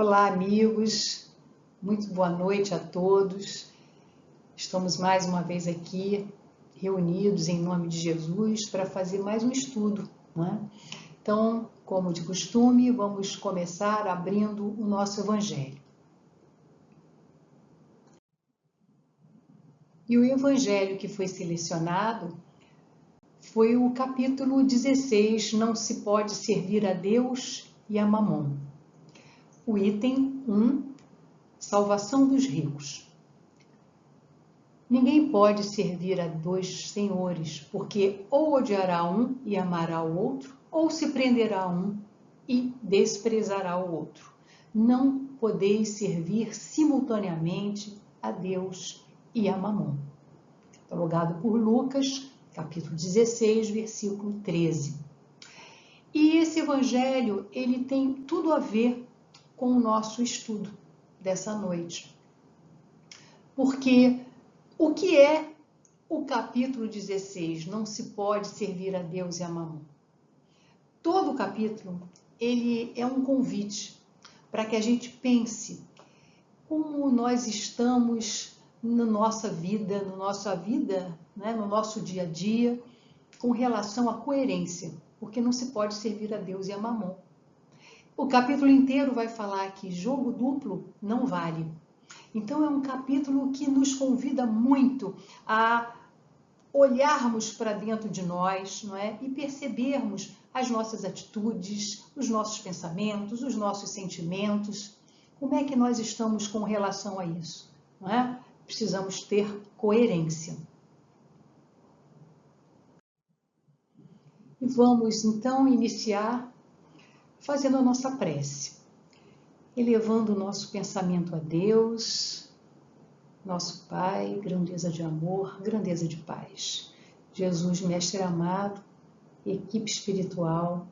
Olá, amigos, muito boa noite a todos. Estamos mais uma vez aqui reunidos em nome de Jesus para fazer mais um estudo, não é? Então, como de costume, vamos começar abrindo o nosso Evangelho. E o Evangelho que foi selecionado foi o capítulo 16, Não se pode servir a Deus e a Mamon. O item 1, Salvação dos ricos. Ninguém pode servir a dois senhores, porque ou odiará um e amará o outro, ou se prenderá a um e desprezará o outro. Não podeis servir simultaneamente a Deus e a Mamon. Catalogado por Lucas, capítulo 16, versículo 13. E esse evangelho, ele tem tudo a ver com o nosso estudo dessa noite. Porque o que é o capítulo 16? Não se pode servir a Deus e a Mamon. Todo o capítulo, ele é um convite para que a gente pense como nós estamos na nossa vida, né, no nosso dia a dia, com relação à coerência, porque não se pode servir a Deus e a Mamon. O capítulo inteiro vai falar que jogo duplo não vale. Então, é um capítulo que nos convida muito a olharmos para dentro de nós, não é? E percebermos as nossas atitudes, os nossos pensamentos, os nossos sentimentos. Como é que nós estamos com relação a isso? Não é? Precisamos ter coerência. E vamos, então, iniciar fazendo a nossa prece, elevando o nosso pensamento a Deus, nosso Pai, grandeza de amor, grandeza de paz. Jesus, Mestre amado, equipe espiritual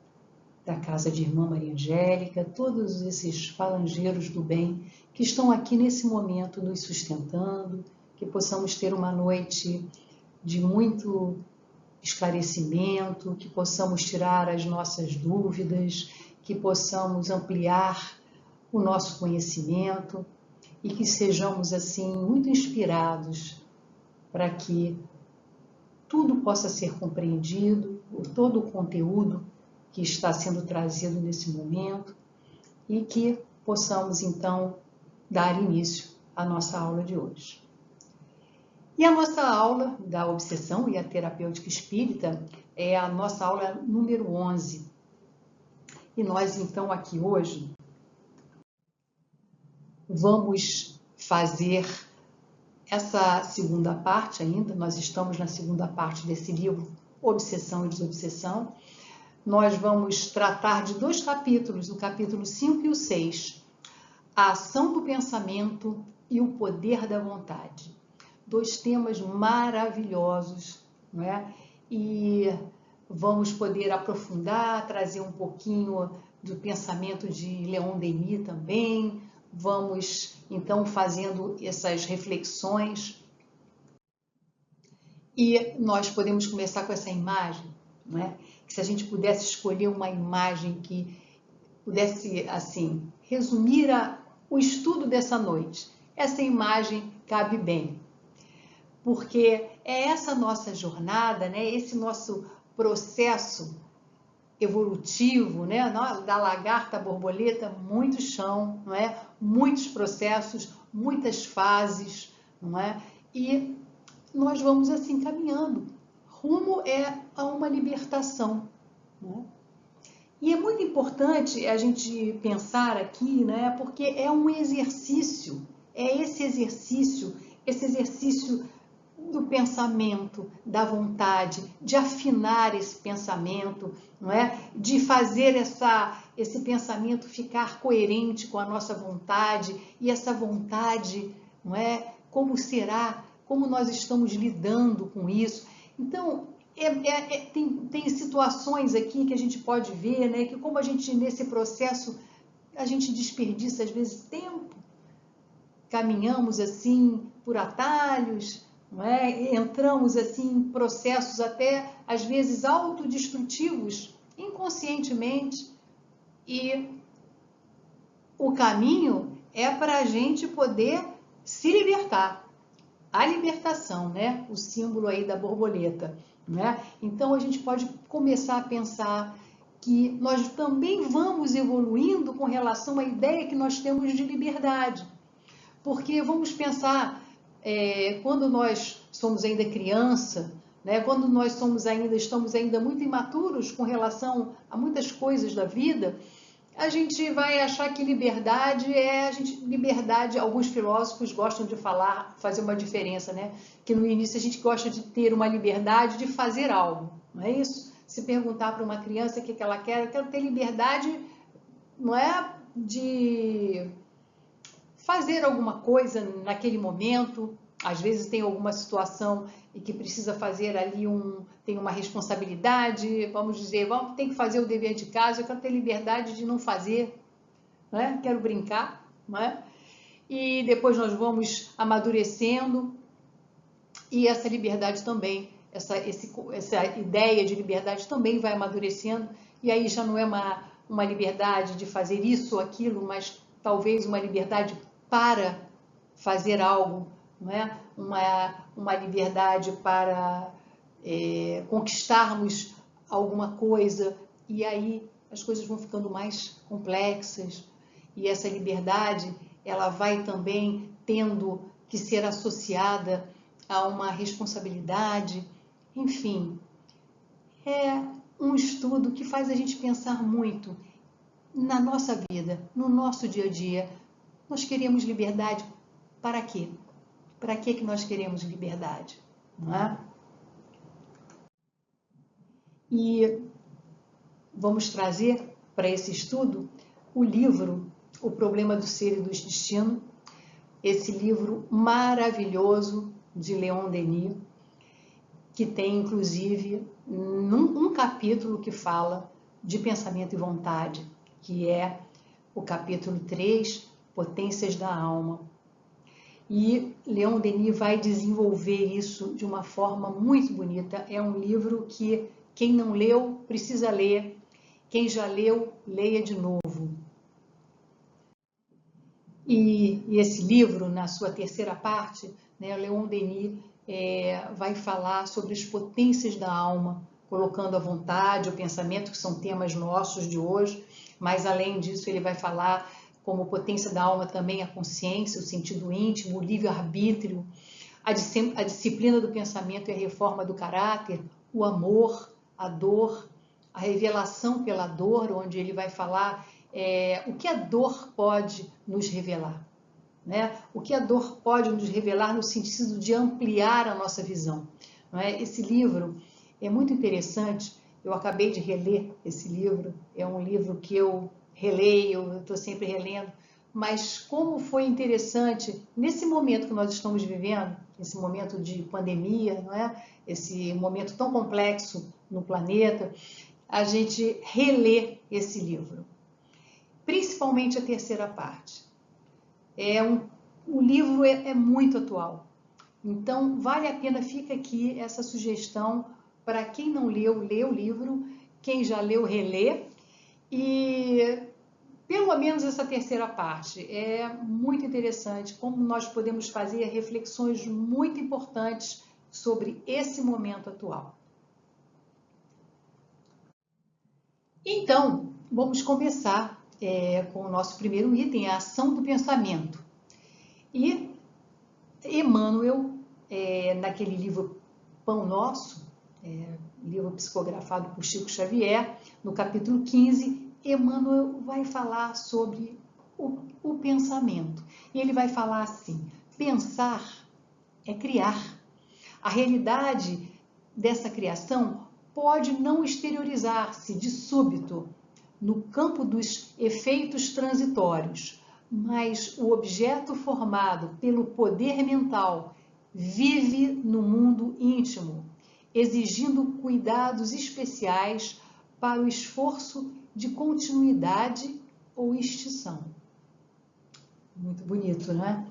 da Casa de Irmã Maria Angélica, todos esses falangeiros do bem que estão aqui nesse momento nos sustentando, que possamos ter uma noite de muito esclarecimento, que possamos tirar as nossas dúvidas, que possamos ampliar o nosso conhecimento e que sejamos assim muito inspirados para que tudo possa ser compreendido, todo o conteúdo que está sendo trazido nesse momento e que possamos então dar início à nossa aula de hoje. E a nossa aula da obsessão e a terapêutica espírita é a nossa aula número 11. E nós então aqui hoje vamos fazer essa segunda parte ainda. Nós estamos na segunda parte desse livro, Obsessão e Desobsessão. Nós vamos tratar de dois capítulos, o capítulo 5 e o 6, a ação do pensamento e o poder da vontade. Dois temas maravilhosos, não é? E vamos poder aprofundar, trazer um pouquinho do pensamento de Leon Denis também. Vamos, então, fazendo essas reflexões. E nós podemos começar com essa imagem, não é? Que se a gente pudesse escolher uma imagem que pudesse, assim, resumir o estudo dessa noite, essa imagem cabe bem. Porque é essa nossa jornada, né? Esse nosso processo evolutivo, né? Da lagarta à borboleta, muito chão, não é? Muitos processos, muitas fases, não é? E nós vamos assim caminhando, rumo a uma libertação, não é? E é muito importante a gente pensar aqui, né? Porque é um exercício, é esse exercício do pensamento, da vontade, de afinar esse pensamento, não é? De fazer esse pensamento ficar coerente com a nossa vontade, e essa vontade, não é? Como será? Como nós estamos lidando com isso? Então, tem situações aqui que a gente pode ver, né? Que como a gente, nesse processo, a gente desperdiça às vezes tempo, caminhamos assim por atalhos, não é? Entramos assim em processos até às vezes autodestrutivos, inconscientemente, e o caminho é para a gente poder se libertar. A libertação, né? O símbolo aí da borboleta, né? Então a gente pode começar a pensar que nós também vamos evoluindo com relação à ideia que nós temos de liberdade. Porque vamos pensar, quando nós somos ainda criança, né? Quando nós estamos ainda muito imaturos com relação a muitas coisas da vida, a gente vai achar que liberdade liberdade, alguns filósofos gostam de falar, fazer uma diferença, né? Que no início a gente gosta de ter uma liberdade de fazer algo, não é isso? Se perguntar para uma criança o que ela quer, eu quero ter liberdade, não é de fazer alguma coisa naquele momento. Às vezes tem alguma situação e que precisa fazer ali tem uma responsabilidade, vamos dizer, tem que fazer o dever de casa, eu quero ter liberdade de não fazer, né? Quero brincar, né? E depois nós vamos amadurecendo e essa liberdade também, essa ideia de liberdade também vai amadurecendo e aí já não é uma liberdade de fazer isso ou aquilo, mas talvez uma liberdade para fazer algo, não é? Uma liberdade para conquistarmos alguma coisa, e aí as coisas vão ficando mais complexas, e essa liberdade ela vai também tendo que ser associada a uma responsabilidade, enfim, é um estudo que faz a gente pensar muito na nossa vida, no nosso dia a dia. Nós queremos liberdade para quê? Para que nós queremos liberdade? Não é? E vamos trazer para esse estudo o livro O Problema do Ser e do Destino, esse livro maravilhoso de Leon Denis, que tem inclusive um capítulo que fala de pensamento e vontade, que é o capítulo 3, Potências da Alma. E Leon Denis vai desenvolver isso de uma forma muito bonita. É um livro que quem não leu precisa ler, quem já leu, leia de novo. E esse livro, na sua terceira parte, né, Leon Denis vai falar sobre as potências da alma, colocando a vontade, o pensamento, que são temas nossos de hoje, mas além disso ele vai falar como potência da alma também a consciência, o sentido íntimo, o livre-arbítrio, a disciplina do pensamento e a reforma do caráter, o amor, a dor, a revelação pela dor, onde ele vai falar o que a dor pode nos revelar, né? O que a dor pode nos revelar no sentido de ampliar a nossa visão, não é? Esse livro é muito interessante, eu acabei de reler esse livro, é um livro que eu releio, eu estou sempre relendo, mas como foi interessante nesse momento que nós estamos vivendo, esse momento de pandemia, não é? Esse momento tão complexo no planeta, a gente reler esse livro, principalmente a terceira parte. O livro é muito atual, então vale a pena, fica aqui essa sugestão para quem não leu, lê o livro, quem já leu, relê, e pelo menos essa terceira parte é muito interessante, como nós podemos fazer reflexões muito importantes sobre esse momento atual. Então, vamos começar com o nosso primeiro item, a ação do pensamento. E Emmanuel, naquele livro Pão Nosso, livro psicografado por Chico Xavier, no capítulo 15, Emmanuel vai falar sobre o pensamento. E ele vai falar assim: pensar é criar. A realidade dessa criação pode não exteriorizar-se de súbito no campo dos efeitos transitórios, mas o objeto formado pelo poder mental vive no mundo íntimo, exigindo cuidados especiais para o esforço de continuidade ou extinção. Muito bonito, né?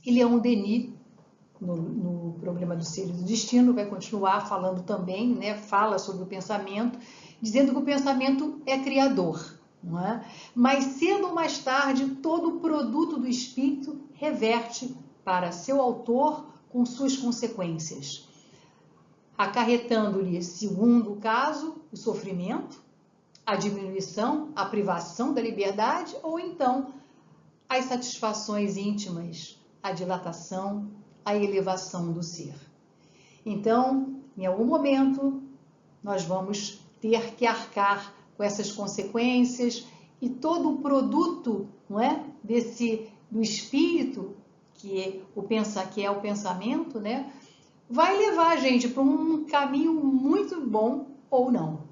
E Leon Denis, no Problema do Ser e do Destino, vai continuar falando também, né? Fala sobre o pensamento, dizendo que o pensamento é criador, não é? Mais cedo ou mais tarde, todo o produto do espírito reverte para seu autor com suas consequências, acarretando-lhe, segundo o caso, o sofrimento, a diminuição, a privação da liberdade ou então as satisfações íntimas, a dilatação, a elevação do ser. Então, em algum momento, nós vamos ter que arcar com essas consequências e todo o produto, não é, do espírito, que é o pensamento, né, vai levar a gente para um caminho muito bom ou não.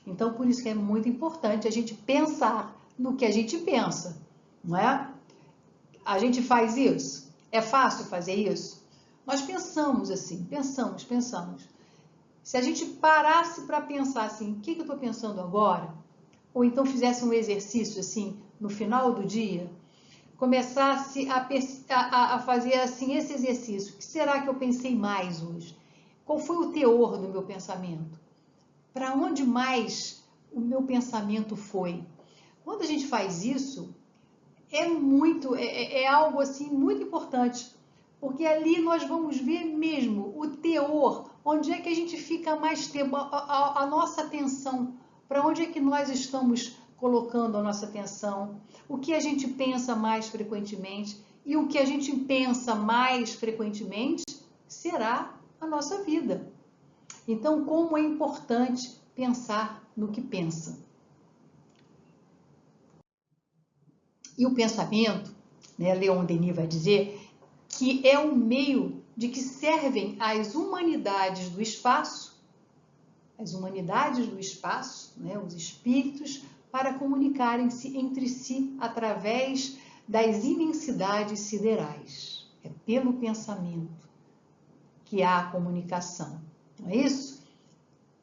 Então, por isso que é muito importante a gente pensar no que a gente pensa, não é? A gente faz isso? É fácil fazer isso? Nós pensamos assim, pensamos. Se a gente parasse para pensar assim, o que eu estou pensando agora? Ou então fizesse um exercício assim, no final do dia, começasse a fazer assim esse exercício. O que será que eu pensei mais hoje? Qual foi o teor do meu pensamento? Para onde mais o meu pensamento foi? Quando a gente faz isso, é algo assim muito importante, porque ali nós vamos ver mesmo o teor, onde é que a gente fica mais tempo, a nossa atenção, para onde é que nós estamos colocando a nossa atenção, o que a gente pensa mais frequentemente, e o que a gente pensa mais frequentemente será a nossa vida. Então, como é importante pensar no que pensa. E o pensamento, né, Leon Denis vai dizer, que é o meio de que servem as humanidades do espaço, né, os espíritos, para comunicarem-se entre si através das imensidades siderais. É pelo pensamento que há a comunicação, não é isso?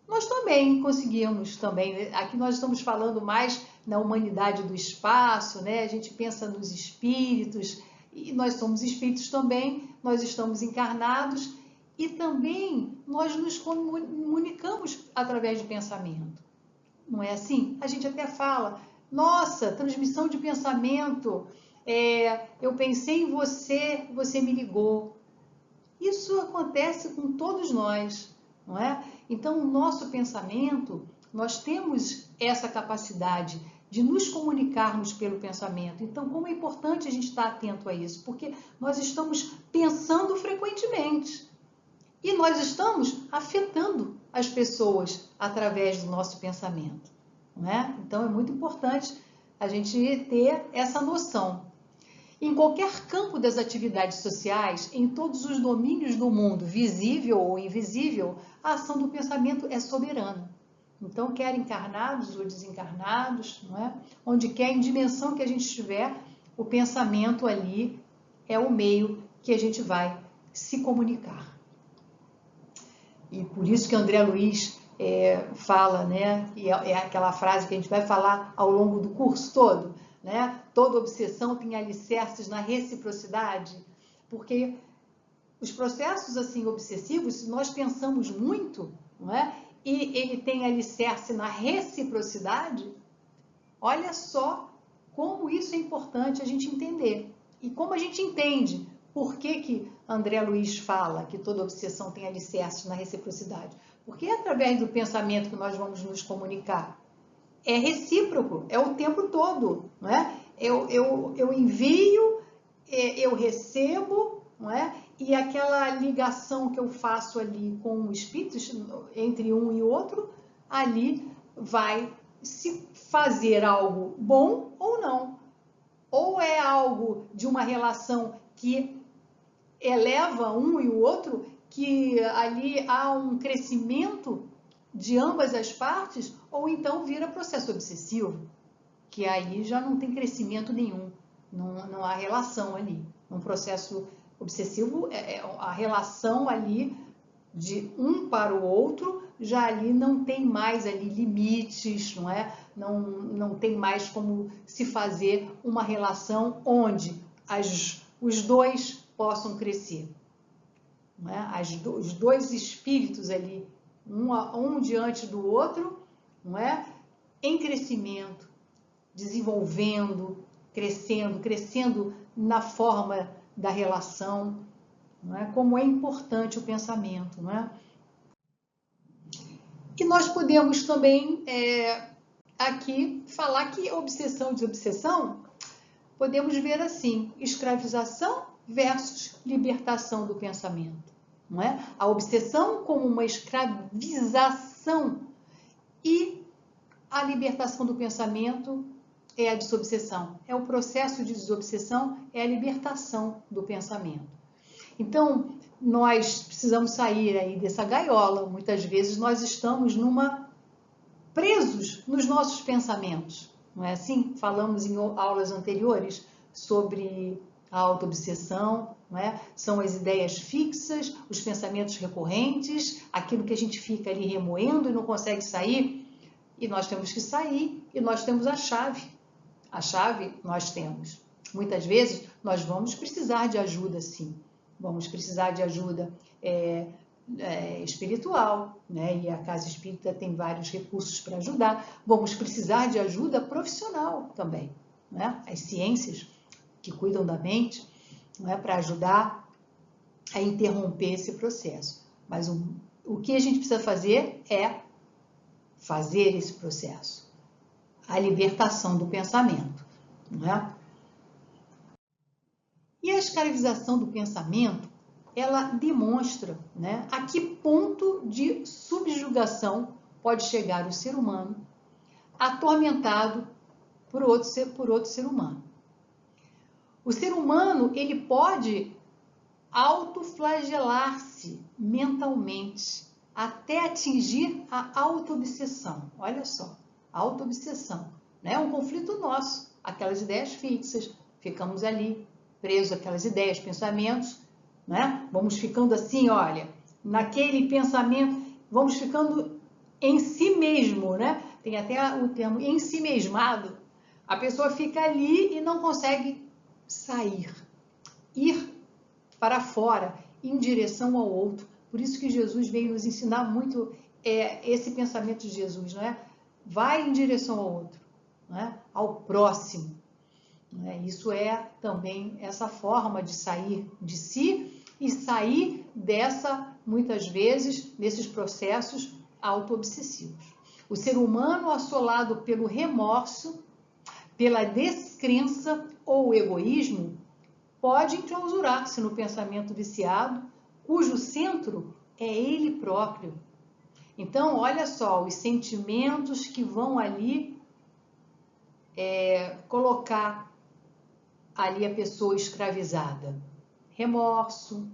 Nós também conseguimos, aqui nós estamos falando mais na humanidade do espaço, né? A gente pensa nos espíritos, e nós somos espíritos também, nós estamos encarnados, e também nós nos comunicamos através de pensamento. Não é assim? A gente até fala, nossa, transmissão de pensamento, eu pensei em você, você me ligou. Isso acontece com todos nós, não é? Então, o nosso pensamento, nós temos essa capacidade de nos comunicarmos pelo pensamento. Então, como é importante a gente estar atento a isso? Porque nós estamos pensando frequentemente e nós estamos afetando as pessoas através do nosso pensamento, não é? Então, é muito importante a gente ter essa noção. Em qualquer campo das atividades sociais, em todos os domínios do mundo, visível ou invisível, a ação do pensamento é soberana. Então, quer encarnados ou desencarnados, não é? Onde quer, em dimensão que a gente estiver, o pensamento ali é o meio que a gente vai se comunicar. E por isso que André Luiz fala, né? E é aquela frase que a gente vai falar ao longo do curso todo, né? Toda obsessão tem alicerces na reciprocidade, porque os processos assim obsessivos, se nós pensamos muito, não é? E ele tem alicerce na reciprocidade, olha só como isso é importante a gente entender. E como a gente entende por que André Luiz fala que toda obsessão tem alicerce na reciprocidade? Porque é através do pensamento que nós vamos nos comunicar. É recíproco, é o tempo todo, não é? Eu envio, eu recebo, não é? E aquela ligação que eu faço ali com o espírito, entre um e outro, ali vai se fazer algo bom ou não. Ou é algo de uma relação que eleva um e o outro, que ali há um crescimento de ambas as partes, ou então vira processo obsessivo, que aí já não tem crescimento nenhum, não há relação ali. Um processo obsessivo, a relação ali de um para o outro, já ali não tem mais ali limites, não é? Não tem mais como se fazer uma relação onde os dois possam crescer. Não é? Os dois espíritos ali, um diante do outro, não é? Em crescimento, desenvolvendo, crescendo na forma da relação, não é? Como é importante o pensamento, não é? E nós podemos também aqui falar que obsessão e desobsessão, podemos ver assim, escravização versus libertação do pensamento, não é? A obsessão como uma escravização e a libertação do pensamento é a desobsessão. É o processo de desobsessão, é a libertação do pensamento. Então, nós precisamos sair aí dessa gaiola. Muitas vezes nós estamos presos nos nossos pensamentos, não é assim? Falamos em aulas anteriores sobre a autoobsessão, não é? São as ideias fixas, os pensamentos recorrentes, aquilo que a gente fica ali remoendo e não consegue sair. E nós temos que sair e nós temos a chave. A chave nós temos. Muitas vezes nós vamos precisar de ajuda, sim. Vamos precisar de ajuda espiritual, né? E a Casa Espírita tem vários recursos para ajudar. Vamos precisar de ajuda profissional também, né? As ciências que cuidam da mente, não é? Para ajudar a interromper esse processo. Mas o que a gente precisa fazer é fazer esse processo, a libertação do pensamento, não é? E a escravização do pensamento, ela demonstra, né, a que ponto de subjugação pode chegar o ser humano atormentado por outro ser humano. O ser humano, ele pode autoflagelar-se mentalmente até atingir a autoobsessão. Olha só, autoobsessão, né? É um conflito nosso, aquelas ideias fixas, ficamos ali presos àquelas ideias, pensamentos, né? Vamos ficando assim, olha, naquele pensamento, vamos ficando em si mesmo, né? Tem até o termo ensimesmado. A pessoa fica ali e não consegue sair, ir para fora, em direção ao outro. Por isso que Jesus veio nos ensinar muito esse pensamento de Jesus, não é? Vai em direção ao outro, não é? Ao próximo. Não é? Isso é também essa forma de sair de si e sair muitas vezes, desses processos autoobsessivos. O ser humano assolado pelo remorso, pela descrença ou egoísmo, pode enclausurar-se no pensamento viciado, cujo centro é ele próprio. Então, olha só, os sentimentos que vão ali colocar ali a pessoa escravizada. Remorso,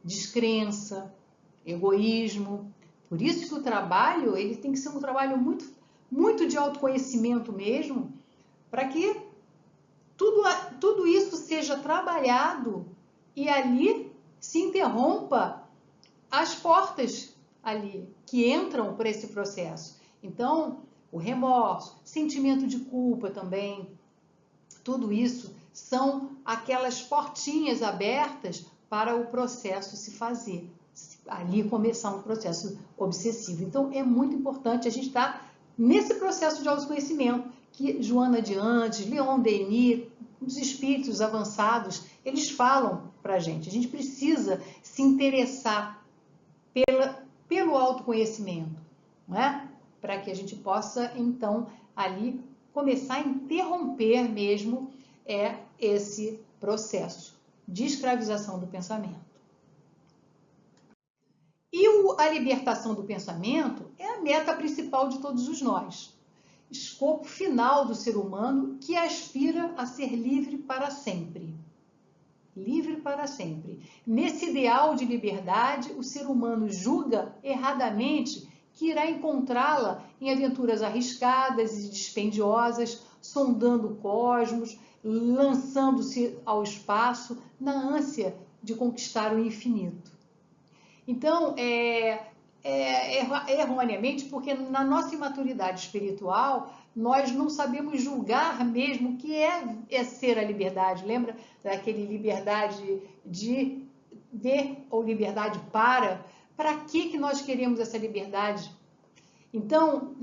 descrença, egoísmo. Por isso que o trabalho, ele tem que ser um trabalho muito, muito de autoconhecimento mesmo, para que tudo isso seja trabalhado e ali se interrompa as portas ali que entram por esse processo. Então, o remorso, sentimento de culpa também, tudo isso são aquelas portinhas abertas para o processo se fazer, ali começar um processo obsessivo. Então, é muito importante a gente estar nesse processo de autoconhecimento, que Joana de Andes, Leon Denis, os espíritos avançados, eles falam para a gente. A gente precisa se interessar pelo autoconhecimento, não é? Para que a gente possa, então, ali começar a interromper mesmo esse processo de escravização do pensamento. E a libertação do pensamento é a meta principal de todos os nós. Escopo final do ser humano que aspira a ser livre para sempre. Livre para sempre. Nesse ideal de liberdade, o ser humano julga erradamente que irá encontrá-la em aventuras arriscadas e dispendiosas, sondando o cosmos, lançando-se ao espaço, na ânsia de conquistar o infinito. Então, erroneamente, porque na nossa imaturidade espiritual, nós não sabemos julgar mesmo o que é ser a liberdade. Lembra daquele liberdade de ou liberdade para? Para que nós queremos essa liberdade? Então,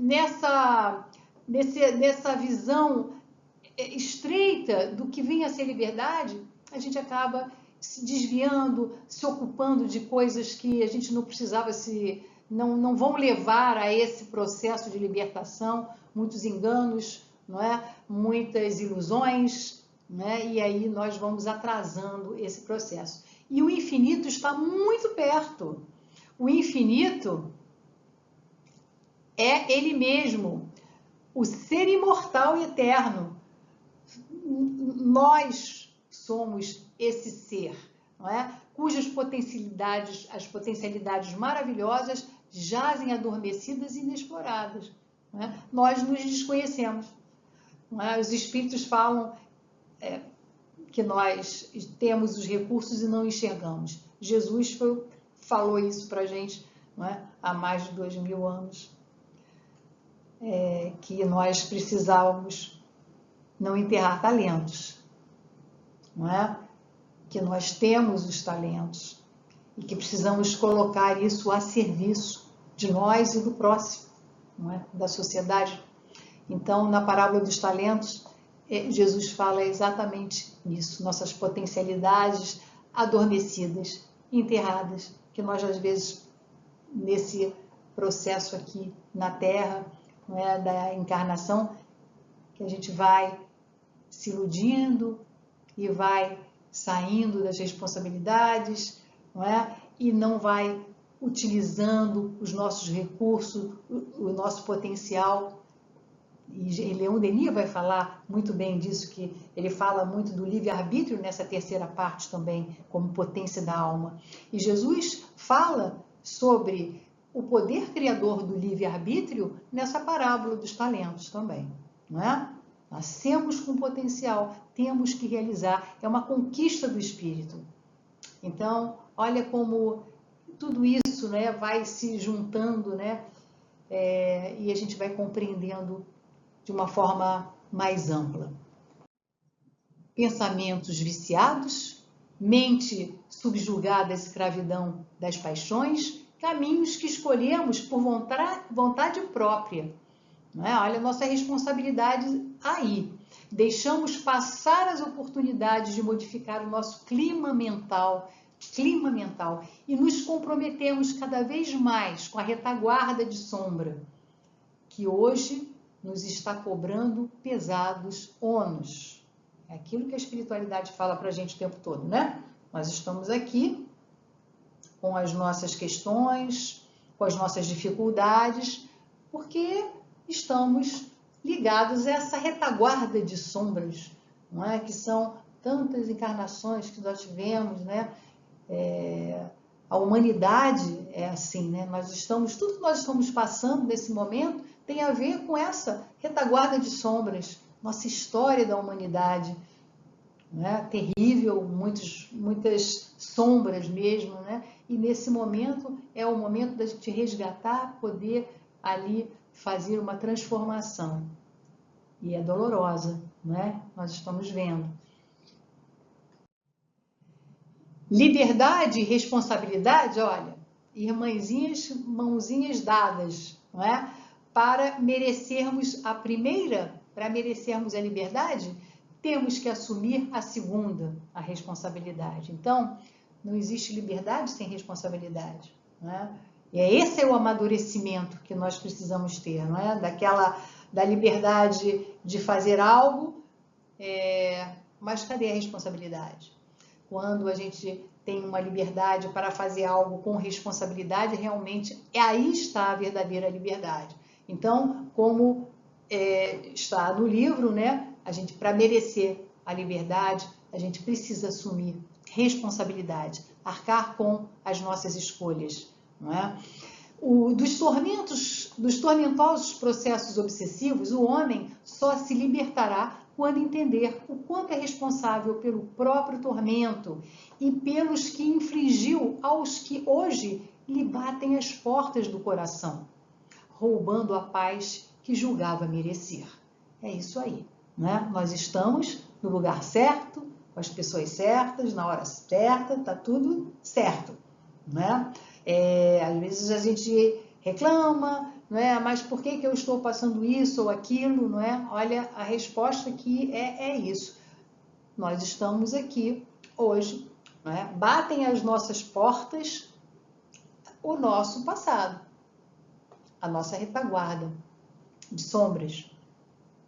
dessa visão estreita do que vinha a ser liberdade, a gente acaba se desviando, se ocupando de coisas que a gente não precisava não vão levar a esse processo de libertação, muitos enganos, não é? Muitas ilusões, né? E aí nós vamos atrasando esse processo. E o infinito está muito perto. O infinito é ele mesmo, o ser imortal e eterno. Nós somos esse ser, não é? Cujas potencialidades, as potencialidades maravilhosas jazem adormecidas e inexploradas. Não é? Nós nos desconhecemos. Não é? Os espíritos falam que nós temos os recursos e não enxergamos. Jesus falou isso para a gente, não é? Há mais de 2000 anos, que nós precisávamos não enterrar talentos, não é? Que nós temos os talentos e que precisamos colocar isso a serviço de nós e do próximo, não é? Da sociedade. Então, na parábola dos talentos, Jesus fala exatamente nisso, nossas potencialidades adormecidas, enterradas, que nós às vezes, nesse processo aqui na Terra, não é, da encarnação, que a gente vai se iludindo e vai saindo das responsabilidades, não é? E não vai utilizando os nossos recursos, o nosso potencial. E Leon Denis vai falar muito bem disso, que ele fala muito do livre-arbítrio nessa terceira parte também, como potência da alma. E Jesus fala sobre o poder criador do livre-arbítrio nessa parábola dos talentos também, não é? Nascemos com potencial, temos que realizar, é uma conquista do espírito. Então, olha como tudo isso, né, vai se juntando, né, e a gente vai compreendendo de uma forma mais ampla. Pensamentos viciados, mente subjugada à escravidão das paixões, caminhos que escolhemos por vontade própria. Não é? Olha a nossa responsabilidade aí. Deixamos passar as oportunidades de modificar o nosso clima mental, e nos comprometemos cada vez mais com a retaguarda de sombra, que hoje nos está cobrando pesados ônus. É aquilo que a espiritualidade fala para a gente o tempo todo, né? Nós estamos aqui com as nossas questões, com as nossas dificuldades, porque estamos ligados a essa retaguarda de sombras, não é? Que são tantas encarnações que nós tivemos, né? A humanidade é assim, né? Tudo que nós estamos passando nesse momento tem a ver com essa retaguarda de sombras, nossa história da humanidade, né? Terrível, muitas sombras mesmo, né? E nesse momento é o momento da gente resgatar, poder ali fazer uma transformação. E é dolorosa, né? Nós estamos vendo. Liberdade e responsabilidade, olha, irmãzinhas, mãozinhas dadas, não é? Para merecermos a primeira, para merecermos a liberdade, temos que assumir a segunda, a responsabilidade. Então, não existe liberdade sem responsabilidade, não é? E esse é o amadurecimento que nós precisamos ter, não é? Da liberdade de fazer algo, mas cadê a responsabilidade? Quando a gente tem uma liberdade para fazer algo com responsabilidade, realmente aí está a verdadeira liberdade. Então, como está no livro, né? A gente, para merecer a liberdade, a gente precisa assumir responsabilidade, arcar com as nossas escolhas, não é? Dos tormentosos processos obsessivos, o homem só se libertará quando entender o quanto é responsável pelo próprio tormento e pelos que infligiu aos que hoje lhe batem as portas do coração, roubando a paz que julgava merecer. É isso aí, né? Nós estamos no lugar certo, com as pessoas certas, na hora certa, está tudo certo, né? Às vezes a gente reclama, não é? Mas por que eu estou passando isso ou aquilo, não é? Olha, a resposta aqui é isso. Nós estamos aqui hoje, não é? Batem às nossas portas o nosso passado, a nossa retaguarda de sombras,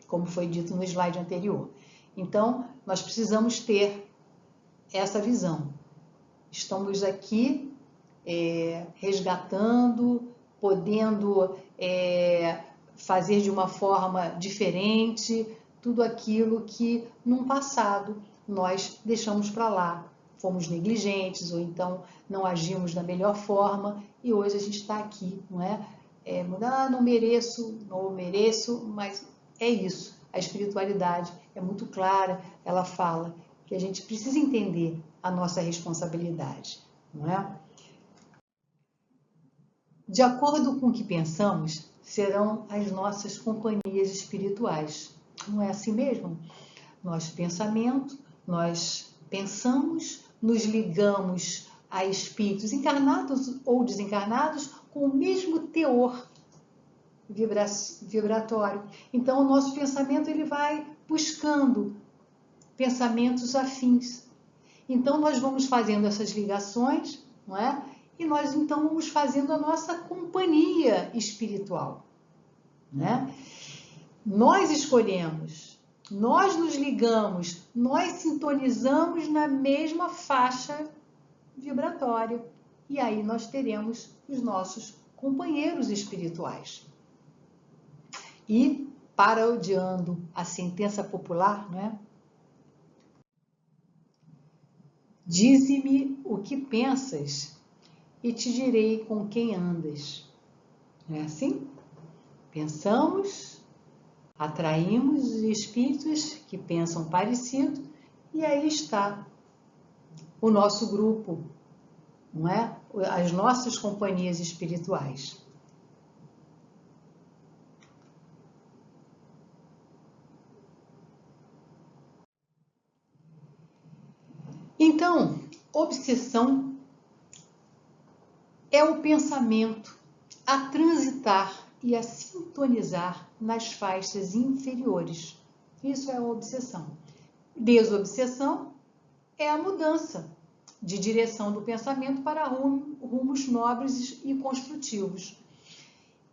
como foi dito no slide anterior. Então, nós precisamos ter essa visão. Estamos aqui resgatando, podendo fazer de uma forma diferente tudo aquilo que num passado nós deixamos para lá, fomos negligentes ou então não agimos da melhor forma e hoje a gente está aqui, não é? Não mereço, mas é isso. A espiritualidade é muito clara, ela fala que a gente precisa entender a nossa responsabilidade, não é? De acordo com o que pensamos, serão as nossas companhias espirituais. Não é assim mesmo? Nós pensamos, nos ligamos a espíritos encarnados ou desencarnados com o mesmo teor vibratório. Então, o nosso pensamento ele vai buscando pensamentos afins. Então, nós vamos fazendo essas ligações, não é? E nós, então, vamos fazendo a nossa companhia espiritual, né? Nós escolhemos, nós nos ligamos, nós sintonizamos na mesma faixa vibratória. E aí nós teremos os nossos companheiros espirituais. E, parodiando a sentença popular, né? Dize-me o que pensas e te direi com quem andas. Não é assim? Pensamos, atraímos os espíritos que pensam parecido e aí está o nosso grupo, não é? As nossas companhias espirituais. Então, obsessão é o pensamento a transitar e a sintonizar nas faixas inferiores. Isso é a obsessão. Desobsessão é a mudança de direção do pensamento para rumos nobres e construtivos.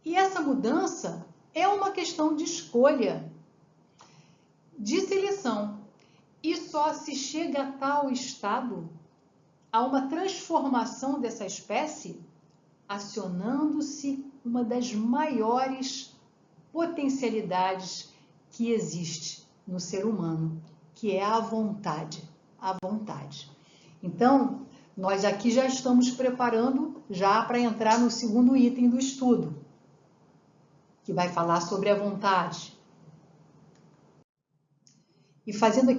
E essa mudança é uma questão de escolha, de seleção. E só se chega a tal estado, a uma transformação dessa espécie, acionando-se uma das maiores potencialidades que existe no ser humano, que é a vontade. A vontade. Então, nós aqui já estamos preparando já para entrar no segundo item do estudo, que vai falar sobre a vontade. E fazendo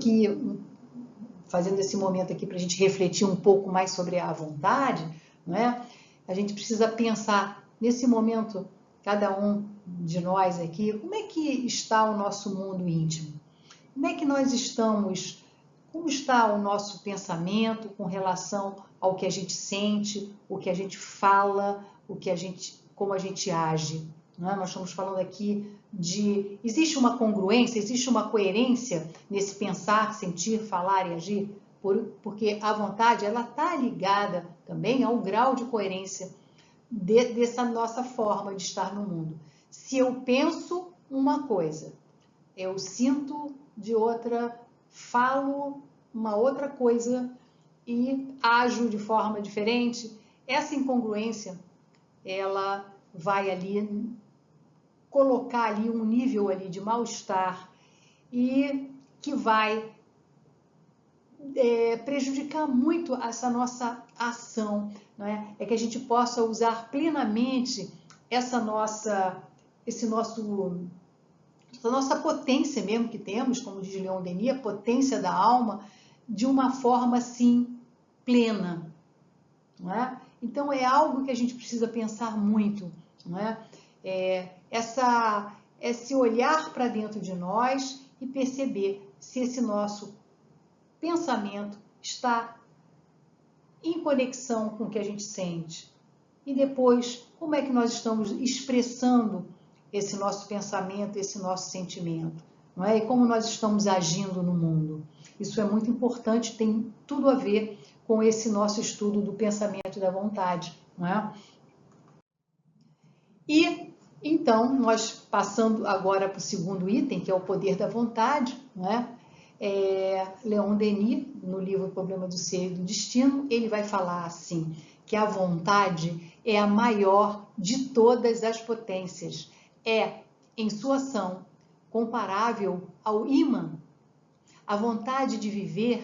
esse momento aqui para a gente refletir um pouco mais sobre a vontade, não é? A gente precisa pensar nesse momento, cada um de nós aqui, como é que está o nosso mundo íntimo? Como é que nós estamos, como está o nosso pensamento com relação ao que a gente sente, o que a gente fala, como a gente age? Não é? Nós estamos falando aqui existe uma congruência, existe uma coerência nesse pensar, sentir, falar e agir? Porque a vontade, ela está ligada também ao grau de coerência dessa nossa forma de estar no mundo. Se eu penso uma coisa, eu sinto de outra, falo uma outra coisa e ajo de forma diferente, essa incongruência, ela vai ali colocar ali um nível ali de mal-estar e que vai prejudicar muito essa nossa ação, não é? É que a gente possa usar plenamente essa nossa potência mesmo que temos, como diz Leon Denis, a potência da alma, de uma forma assim plena, não é? Então é algo que a gente precisa pensar muito, não é? Esse olhar para dentro de nós e perceber se esse nosso pensamento está em conexão com o que a gente sente, e depois como é que nós estamos expressando esse nosso pensamento, esse nosso sentimento, não é? E como nós estamos agindo no mundo. Isso é muito importante, tem tudo a ver com esse nosso estudo do pensamento e da vontade, não é? E então, nós passando agora para o segundo item, que é o poder da vontade, não é? Leon Denis, no livro O Problema do Ser e do Destino, ele vai falar assim, que a vontade é a maior de todas as potências, é, em sua ação, comparável ao ímã. A vontade de viver,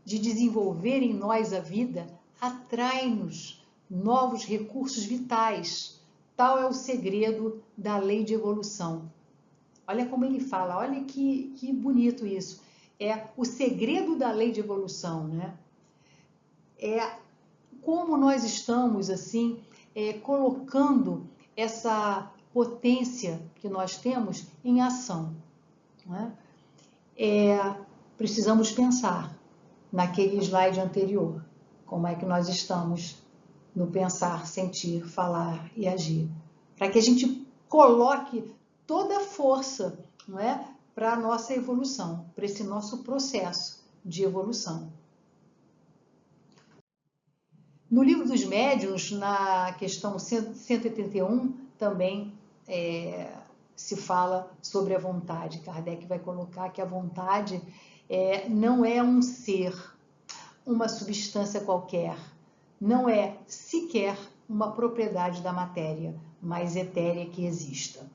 de desenvolver em nós a vida, atrai-nos novos recursos vitais. Tal é o segredo da lei de evolução. Olha como ele fala, olha que bonito isso. É o segredo da lei de evolução, né? É como nós estamos, assim, colocando essa potência que nós temos em ação, né? Precisamos pensar naquele slide anterior, como é que nós estamos no pensar, sentir, falar e agir, para que a gente coloque toda a força, não é, para a nossa evolução, para esse nosso processo de evolução. No Livro dos Médiuns, na questão 181, também se fala sobre a vontade. Kardec vai colocar que a vontade não é um ser, uma substância qualquer, não é sequer uma propriedade da matéria mais etérea que exista.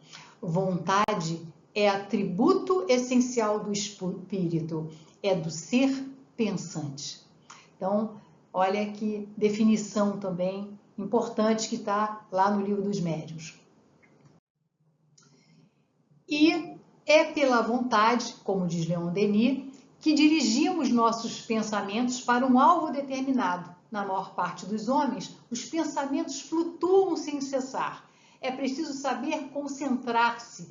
Vontade é atributo essencial do espírito, é do ser pensante. Então, olha que definição também importante que está lá no Livro dos Médiuns. E é pela vontade, como diz Leon Denis, que dirigimos nossos pensamentos para um alvo determinado. Na maior parte dos homens, os pensamentos flutuam sem cessar. É preciso saber concentrar-se,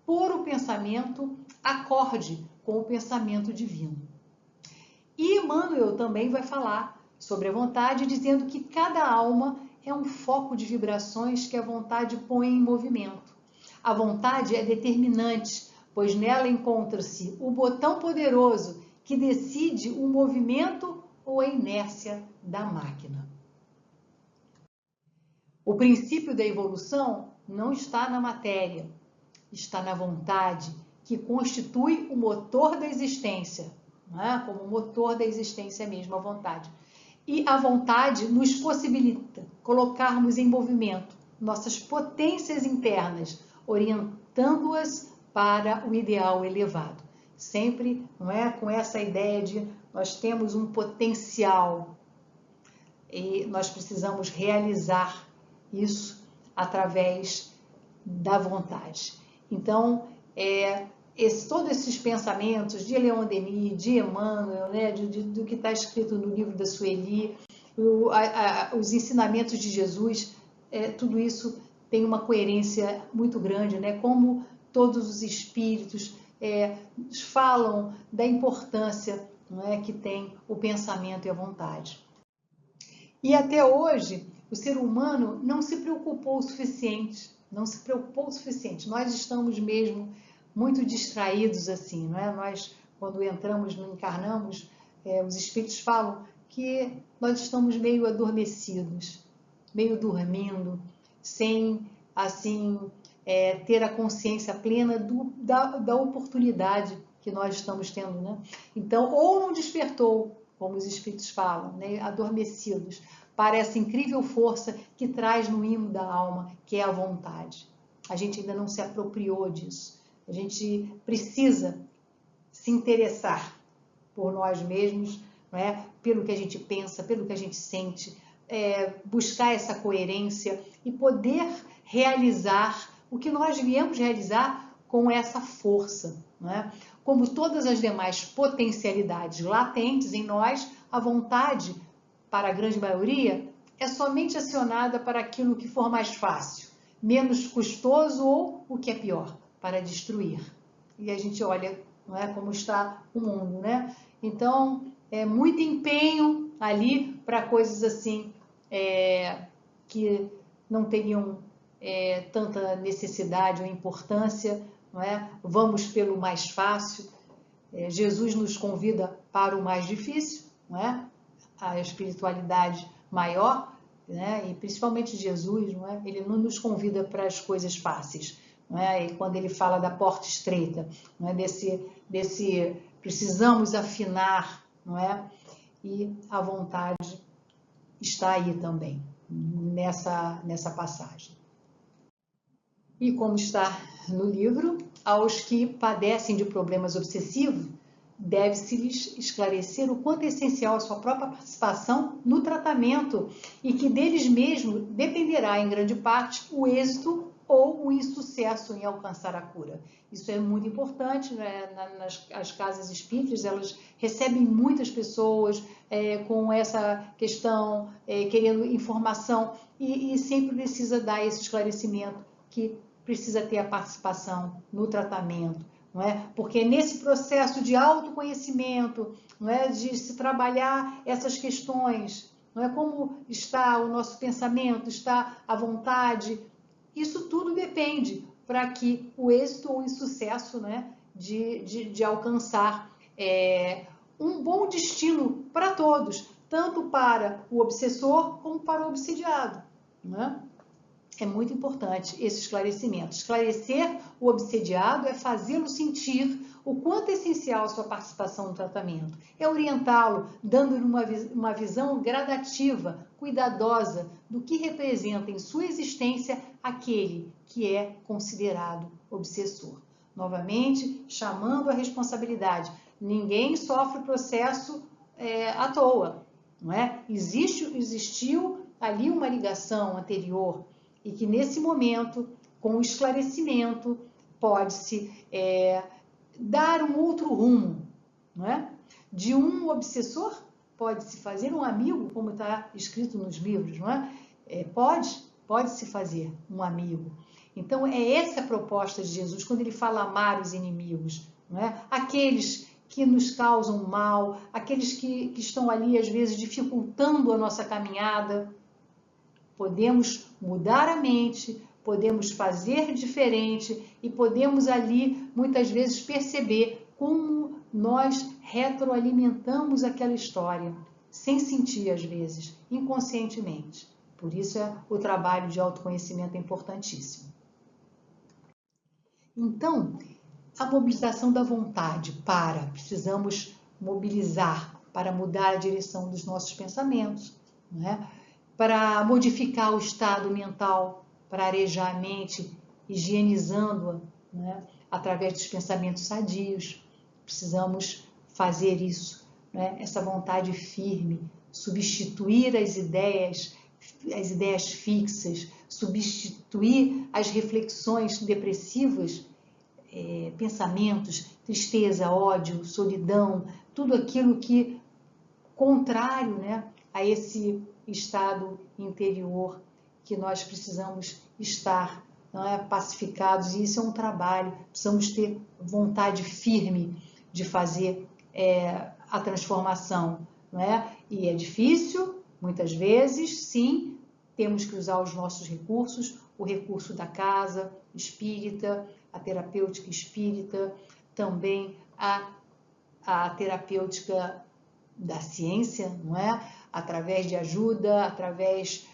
pôr o pensamento acorde com o pensamento divino. E Emmanuel também vai falar sobre a vontade, dizendo que cada alma é um foco de vibrações que a vontade põe em movimento. A vontade é determinante, pois nela encontra-se o botão poderoso que decide o movimento ou a inércia da máquina. O princípio da evolução não está na matéria, está na vontade, que constitui o motor da existência, não é? Como o motor da existência mesmo, a vontade. E a vontade nos possibilita colocarmos em movimento nossas potências internas, orientando-as para o ideal elevado. Sempre, não é, com essa ideia de nós temos um potencial e nós precisamos realizar isso através da vontade. Então, todos esses pensamentos de Leon Denis, de Emmanuel, né, do que está escrito no livro da Sueli, os ensinamentos de Jesus, tudo isso tem uma coerência muito grande, né? Como todos os espíritos falam da importância, não é, que tem o pensamento e a vontade. E até hoje, o ser humano não se preocupou o suficiente, Nós estamos mesmo muito distraídos assim, não é? Nós, quando encarnamos, os espíritos falam que nós estamos meio adormecidos, meio dormindo, sem, assim, ter a consciência plena da oportunidade que nós estamos tendo, né? Então, ou não despertou, como os espíritos falam, né? Adormecidos, para essa incrível força que traz no imo da alma, que é a vontade. A gente ainda não se apropriou disso. A gente precisa se interessar por nós mesmos, não é? Pelo que a gente pensa, pelo que a gente sente, buscar essa coerência e poder realizar o que nós viemos realizar com essa força, não é? Como todas as demais potencialidades latentes em nós, a vontade, para a grande maioria, é somente acionada para aquilo que for mais fácil, menos custoso ou, o que é pior, para destruir. E a gente olha, não é, como está o mundo, né? Então, é muito empenho ali para coisas assim que não teriam tanta necessidade ou importância, não é? Vamos pelo mais fácil. Jesus nos convida para o mais difícil, não é? A espiritualidade maior, né? E principalmente Jesus, não é? Ele não nos convida para as coisas fáceis, não é? E quando ele fala da porta estreita, não é? Desse precisamos afinar, não é? E a vontade está aí também, nessa passagem. E como está no livro, aos que padecem de problemas obsessivos, deve-se-lhes esclarecer o quanto é essencial a sua própria participação no tratamento e que deles mesmos dependerá, em grande parte, o êxito ou o insucesso em alcançar a cura. Isso é muito importante, né? As casas espíritas, elas recebem muitas pessoas com essa questão, querendo informação, e sempre precisa dar esse esclarecimento que precisa ter a participação no tratamento, não é? Porque nesse processo de autoconhecimento, não é, de se trabalhar essas questões, não é, como está o nosso pensamento, está a vontade, isso tudo depende para que o êxito ou o insucesso, né, de alcançar um bom destino para todos, tanto para o obsessor como para o obsidiado, não é? É muito importante esse esclarecimento. Esclarecer o obsediado é fazê-lo sentir o quanto é essencial a sua participação no tratamento. É orientá-lo, dando-lhe uma visão gradativa, cuidadosa, do que representa em sua existência aquele que é considerado obsessor. Novamente, chamando a responsabilidade. Ninguém sofre processo à toa, não é? Existiu ali uma ligação anterior, e que nesse momento, com o esclarecimento, pode-se dar um outro rumo, não é? De um obsessor, pode-se fazer um amigo, como está escrito nos livros, não é? Pode-se fazer um amigo. Então, é essa a proposta de Jesus, quando ele fala amar os inimigos, não é? Aqueles que nos causam mal, aqueles que estão ali, às vezes, dificultando a nossa caminhada. Podemos mudar a mente, podemos fazer diferente e podemos ali, muitas vezes, perceber como nós retroalimentamos aquela história, sem sentir, às vezes, inconscientemente. Por isso, o trabalho de autoconhecimento é importantíssimo. Então, a mobilização da vontade precisamos mobilizar para mudar a direção dos nossos pensamentos, não é? Para modificar o estado mental, para arejar a mente, higienizando-a, né, através dos pensamentos sadios. Precisamos fazer isso, né, essa vontade firme, substituir as ideias fixas, substituir as reflexões depressivas, pensamentos, tristeza, ódio, solidão, tudo aquilo que contrário, né, a esse estado interior que nós precisamos estar, não é, pacificados, e isso é um trabalho, precisamos ter vontade firme de fazer a transformação, não é? E é difícil, muitas vezes, sim, temos que usar os nossos recursos, o recurso da casa espírita, a terapêutica espírita, também a terapêutica da ciência, não é? Através de ajuda, através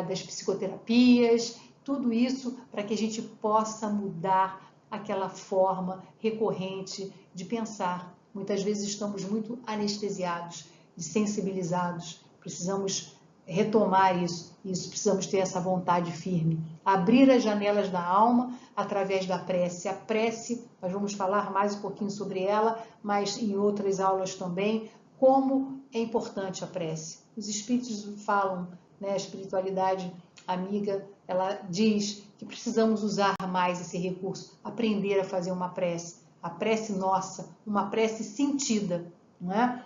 das psicoterapias, tudo isso para que a gente possa mudar aquela forma recorrente de pensar. Muitas vezes estamos muito anestesiados, desensibilizados, precisamos retomar isso, precisamos ter essa vontade firme, abrir as janelas da alma através da prece. A prece, nós vamos falar mais um pouquinho sobre ela, mas em outras aulas também, como é importante a prece. Os espíritos falam, né, a espiritualidade amiga, ela diz que precisamos usar mais esse recurso, aprender a fazer uma prece, a prece nossa, uma prece sentida, não é?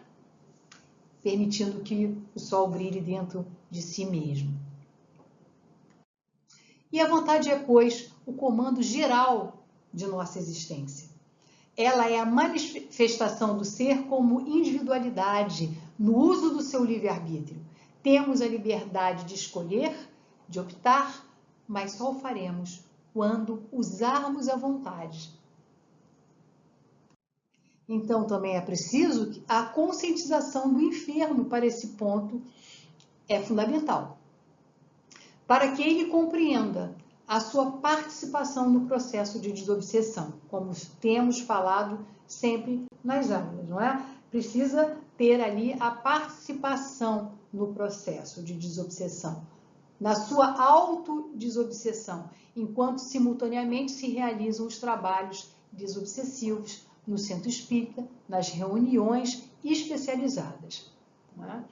Permitindo que o sol brilhe dentro de si mesmo. E a vontade é, pois, o comando geral de nossa existência. Ela é a manifestação do ser como individualidade, no uso do seu livre-arbítrio. Temos a liberdade de escolher de optar, mas só o faremos quando usarmos a vontade. Então, também é preciso que a conscientização do enfermo para esse ponto é fundamental, para que ele compreenda a sua participação no processo de desobsessão, como temos falado sempre nas aulas, não é? Precisa ter ali a participação no processo de desobsessão, na sua autodesobsessão, enquanto simultaneamente se realizam os trabalhos desobsessivos no centro espírita, nas reuniões especializadas. Não é?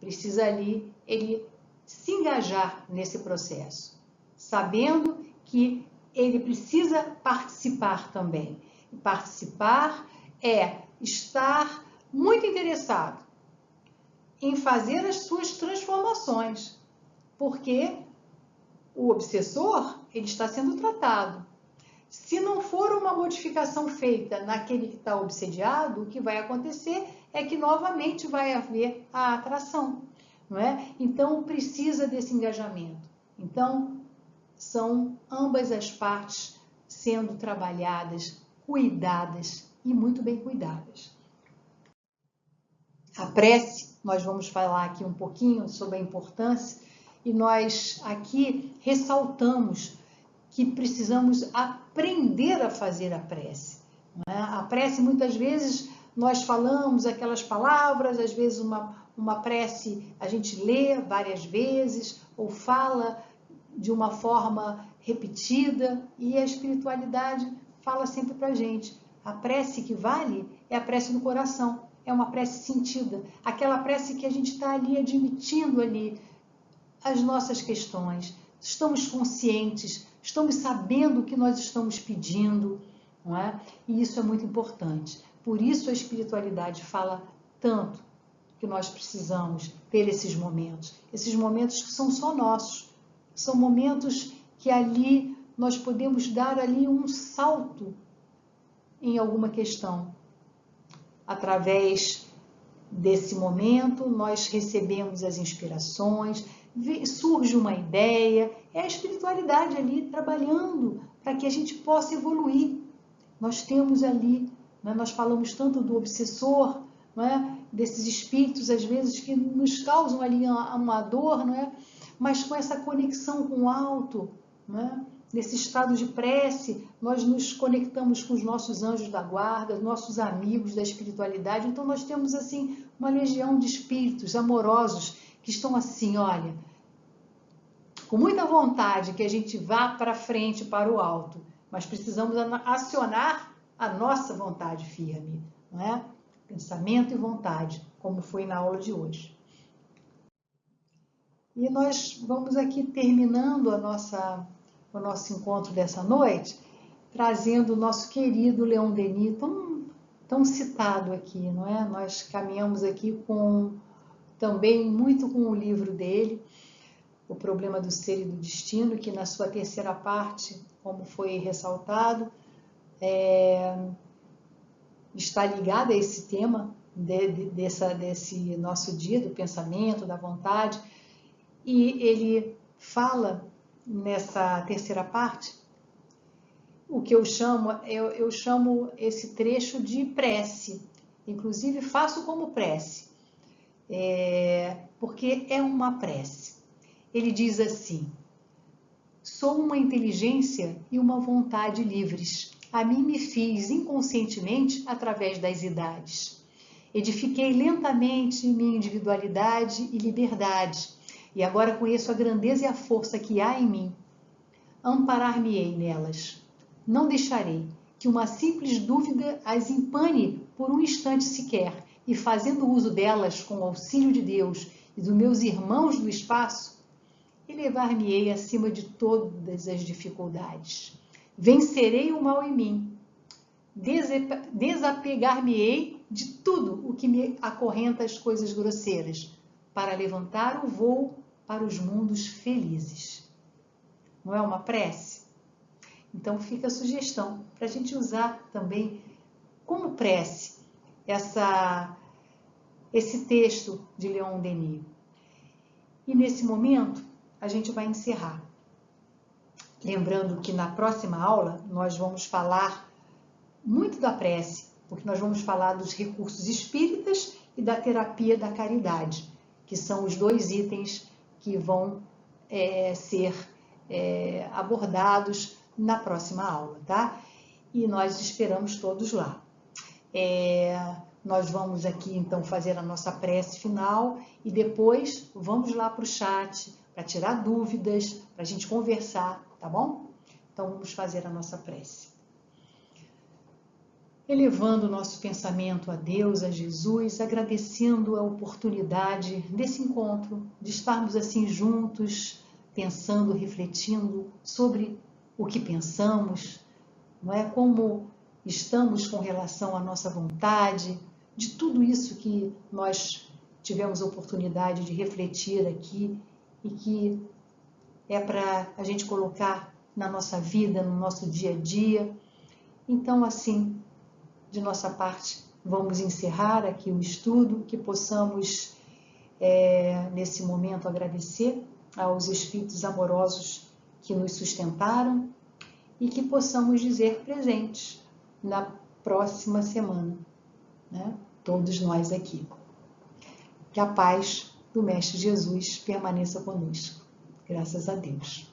Precisa ali ele se engajar nesse processo, sabendo que ele precisa participar também. E participar é estar muito interessado em fazer as suas transformações, porque o obsessor, ele está sendo tratado. Se não for uma modificação feita naquele que está obsediado, o que vai acontecer é que novamente vai haver a atração, não é? Então, precisa desse engajamento. Então, são ambas as partes sendo trabalhadas, cuidadas e muito bem cuidadas. A prece, nós vamos falar aqui um pouquinho sobre a importância, e nós aqui ressaltamos que precisamos aprender a fazer a prece. Não é? A prece, muitas vezes, nós falamos aquelas palavras, às vezes uma prece a gente lê várias vezes, ou fala de uma forma repetida, e a espiritualidade fala sempre para a gente. A prece que vale é a prece do coração, é uma prece sentida, aquela prece que a gente está ali admitindo ali as nossas questões, estamos conscientes, estamos sabendo o que nós estamos pedindo, não é? E isso é muito importante. Por isso a espiritualidade fala tanto que nós precisamos ter esses momentos que são só nossos, são momentos que ali nós podemos dar ali um salto em alguma questão. Através desse momento, nós recebemos as inspirações, surge uma ideia, é a espiritualidade ali trabalhando para que a gente possa evoluir. Nós temos ali, né, nós falamos tanto do obsessor, não é? Desses espíritos, às vezes, que nos causam ali uma dor, não é? Mas com essa conexão com o alto, não é? Nesse estado de prece, nós nos conectamos com os nossos anjos da guarda, nossos amigos da espiritualidade. Então, nós temos, assim, uma legião de espíritos amorosos que estão assim, olha, com muita vontade que a gente vá para frente, para o alto, mas precisamos acionar a nossa vontade firme, não é? Pensamento e vontade, como foi na aula de hoje. E nós vamos aqui terminando o nosso encontro dessa noite, trazendo o nosso querido Leon Denis, tão citado aqui, não é? Nós caminhamos aqui também muito com o livro dele, O Problema do Ser e do Destino, que na sua terceira parte, como foi ressaltado, está ligado a esse tema desse nosso dia, do pensamento, da vontade, e ele fala nessa terceira parte, o que eu chamo esse trecho de prece, inclusive faço como prece, porque é uma prece. Ele diz assim: sou uma inteligência e uma vontade livres. A mim me fiz inconscientemente através das idades. Edifiquei lentamente minha individualidade e liberdade, e agora conheço a grandeza e a força que há em mim. Amparar-me-ei nelas. Não deixarei que uma simples dúvida as empane por um instante sequer, e fazendo uso delas com o auxílio de Deus e dos meus irmãos do espaço, elevar-me-ei acima de todas as dificuldades. Vencerei o mal em mim. Desapegar-me-ei de tudo o que me acorrenta às coisas grosseiras, para levantar o voo para os mundos felizes. Não é uma prece? Então fica a sugestão para a gente usar também como prece esse texto de Leon Denis. E nesse momento, a gente vai encerrar. Lembrando que na próxima aula nós vamos falar muito da prece, porque nós vamos falar dos recursos espíritas e da terapia da caridade, que são os 2 itens que vão ser abordados na próxima aula, tá? E nós esperamos todos lá. Nós vamos aqui então fazer a nossa prece final e depois vamos lá para o chat para tirar dúvidas, para a gente conversar, tá bom? Então vamos fazer a nossa prece. Elevando o nosso pensamento a Deus, a Jesus, agradecendo a oportunidade desse encontro, de estarmos assim juntos, pensando, refletindo sobre o que pensamos, não é? Como estamos com relação à nossa vontade, de tudo isso que nós tivemos a oportunidade de refletir aqui e que é para a gente colocar na nossa vida, no nosso dia a dia. Então, assim, de nossa parte, vamos encerrar aqui o estudo, que possamos, nesse momento, agradecer aos espíritos amorosos que nos sustentaram e que possamos dizer presentes na próxima semana, né? Todos nós aqui. Que a paz do Mestre Jesus permaneça conosco. Graças a Deus.